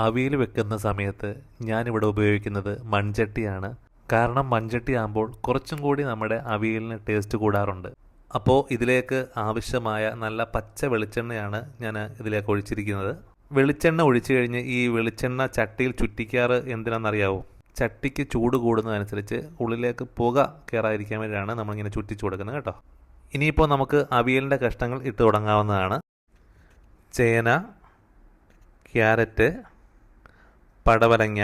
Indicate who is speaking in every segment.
Speaker 1: അവിയൽ വെക്കുന്ന സമയത്ത് ഞാനിവിടെ ഉപയോഗിക്കുന്നത് മൺചട്ടിയാണ്. കാരണം മൺചട്ടി ആകുമ്പോൾ കുറച്ചും കൂടി നമ്മുടെ അവിയലിന് ടേസ്റ്റ് കൂടാറുണ്ട്. അപ്പോൾ ഇതിലേക്ക് ആവശ്യമായ നല്ല പച്ച വെളിച്ചെണ്ണയാണ് ഞാൻ ഇതിലേക്ക് ഒഴിച്ചിരിക്കുന്നത്. വെളിച്ചെണ്ണ ഒഴിച്ചു കഴിഞ്ഞ് ഈ വെളിച്ചെണ്ണ ചട്ടിയിൽ ചുറ്റിക്കാറ് എന്തിനാണെന്നറിയാവോ? ചട്ടിക്ക് ചൂട് കൂടുന്നതനുസരിച്ച് ഉള്ളിലേക്ക് പുക കയറാതിരിക്കാൻ വേണ്ടിയാണ് നമ്മളിങ്ങനെ ചുറ്റിച്ചു കൊടുക്കുന്നത് കേട്ടോ. ഇനിയിപ്പോൾ നമുക്ക് അവിയലിൻ്റെ കഷ്ണങ്ങൾ ഇട്ട് തുടങ്ങാവുന്നതാണ്. ചേന, ക്യാരറ്റ്, പടവലങ്ങ,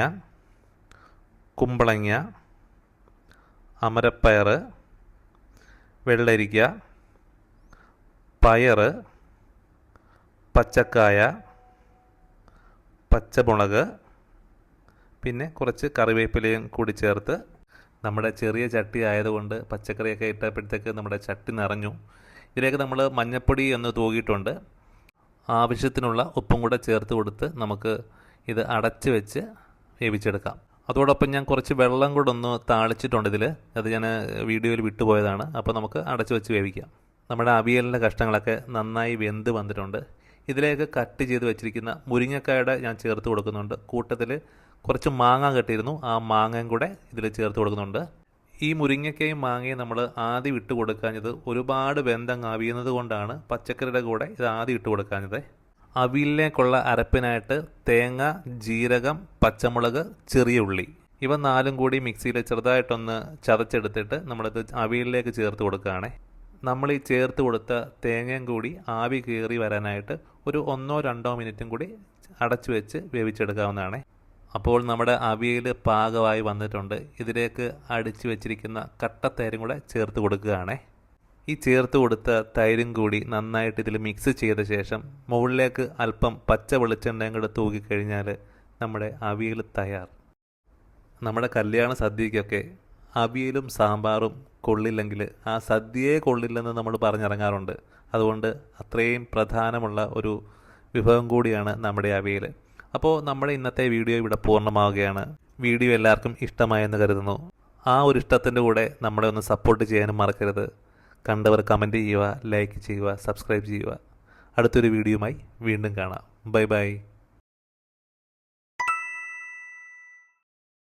Speaker 1: കുമ്പളങ്ങ, അമരപ്പയർ, വെള്ളരിക്ക, പയർ, പച്ചക്കായ, പച്ചമുളക്, പിന്നെ കുറച്ച് കറിവേപ്പിലയും കൂടി ചേർത്ത്, നമ്മുടെ ചെറിയ ചട്ടി ആയതുകൊണ്ട് പച്ചക്കറിയൊക്കെ ഇട്ടപ്പോഴത്തേക്ക് നമ്മുടെ ചട്ടി നിറഞ്ഞു. ഇതിലേക്ക് നമ്മൾ മഞ്ഞൾപ്പൊടി ഒന്ന് തൂകിയിട്ടുണ്ട്. ആവശ്യത്തിനുള്ള ഉപ്പും കൂടെ ചേർത്ത് കൊടുത്ത് നമുക്ക് ഇത് അടച്ച് വെച്ച് വേവിച്ചെടുക്കാം. അതോടൊപ്പം ഞാൻ കുറച്ച് വെള്ളം കൂടെ ഒന്ന് താളിച്ചിട്ടുണ്ട് ഇതിൽ. അത് ഞാൻ വീഡിയോയിൽ വിട്ടുപോയതാണ്. അപ്പോൾ നമുക്ക് അടച്ച് വെച്ച് വേവിക്കാം. നമ്മുടെ അവിയലിൻ്റെ കഷ്ണങ്ങളൊക്കെ നന്നായി വെന്ത് വന്നിട്ടുണ്ട്. ഇതിലേക്ക് കട്ട് ചെയ്ത് വെച്ചിരിക്കുന്ന മുരിങ്ങക്കായുടെ ഞാൻ ചേർത്ത് കൊടുക്കുന്നുണ്ട്. കൂട്ടത്തിൽ കുറച്ച് മാങ്ങ കെട്ടിയിരുന്നു, ആ മാങ്ങയും കൂടെ ഇതിൽ ചേർത്ത് കൊടുക്കുന്നുണ്ട്. ഈ മുരിങ്ങക്കയും മാങ്ങയും നമ്മൾ ആദ്യം ഇട്ട് കൊടുക്കാഞ്ഞത് ഒരുപാട് വെന്തങ്ങ് അവിയുന്നത് കൊണ്ടാണ് പച്ചക്കറിയുടെ കൂടെ ഇത് ആദ്യം ഇട്ട് കൊടുക്കാഞ്ഞത്. അവിയലിലേക്കുള്ള അരപ്പിനായിട്ട് തേങ്ങ, ജീരകം, പച്ചമുളക്, ചെറിയ ഉള്ളി ഇവ നാലും കൂടി മിക്സിയിൽ ചെറുതായിട്ടൊന്ന് ചതച്ചെടുത്തിട്ട് നമ്മളിത് അവിയലിലേക്ക് ചേർത്ത് കൊടുക്കുകയാണ്. നമ്മൾ ഈ ചേർത്ത് കൊടുത്ത തേങ്ങയും കൂടി ആവി കയറി വരാനായിട്ട് ഒരു 1-2 മിനിറ്റും കൂടി അടച്ചു വെച്ച് വേവിച്ചെടുക്കാവുന്നതാണ്. അപ്പോൾ നമ്മുടെ അവിയൽ പാകമായി വന്നിട്ടുണ്ട്. ഇതിലേക്ക് അടിച്ചു വെച്ചിരിക്കുന്ന കട്ടത്തൈരും കൂടെ ചേർത്ത് കൊടുക്കുകയാണ്. ഈ ചേർത്ത് കൊടുത്ത തൈരും കൂടി നന്നായിട്ട് ഇതിൽ മിക്സ് ചെയ്ത ശേഷം മുകളിലേക്ക് അല്പം പച്ച വെളിച്ചെണ്ണയും കൂടെ തൂക്കിക്കഴിഞ്ഞാൽ നമ്മുടെ അവിയൽ തയ്യാർ. നമ്മുടെ കല്യാണ സദ്യയ്ക്കൊക്കെ അവിയലും സാമ്പാറും കൊള്ളില്ലെങ്കിൽ ആ സദ്യയെ കൊള്ളില്ലെന്ന് നമ്മൾ പറഞ്ഞിറങ്ങാറുണ്ട്. അതുകൊണ്ട് അത്രയും പ്രധാനമുള്ള ഒരു വിഭവം കൂടിയാണ് നമ്മുടെ അവിയൽ. അപ്പോൾ നമ്മുടെ ഇന്നത്തെ വീഡിയോ ഇവിടെ പൂർണ്ണമാവുകയാണ്. വീഡിയോ എല്ലാവർക്കും ഇഷ്ടമായെന്ന് കരുതുന്നു. ആ ഒരു ഇഷ്ടത്തിൻ്റെ കൂടെ നമ്മളെ ഒന്ന് സപ്പോർട്ട് ചെയ്യാനും മറക്കരുത്. കണ്ടവർ കമൻറ്റ് ചെയ്യുക, ലൈക്ക് ചെയ്യുക, സബ്സ്ക്രൈബ് ചെയ്യുക. അടുത്തൊരു വീഡിയോയുമായി വീണ്ടും കാണാം. Bye bye.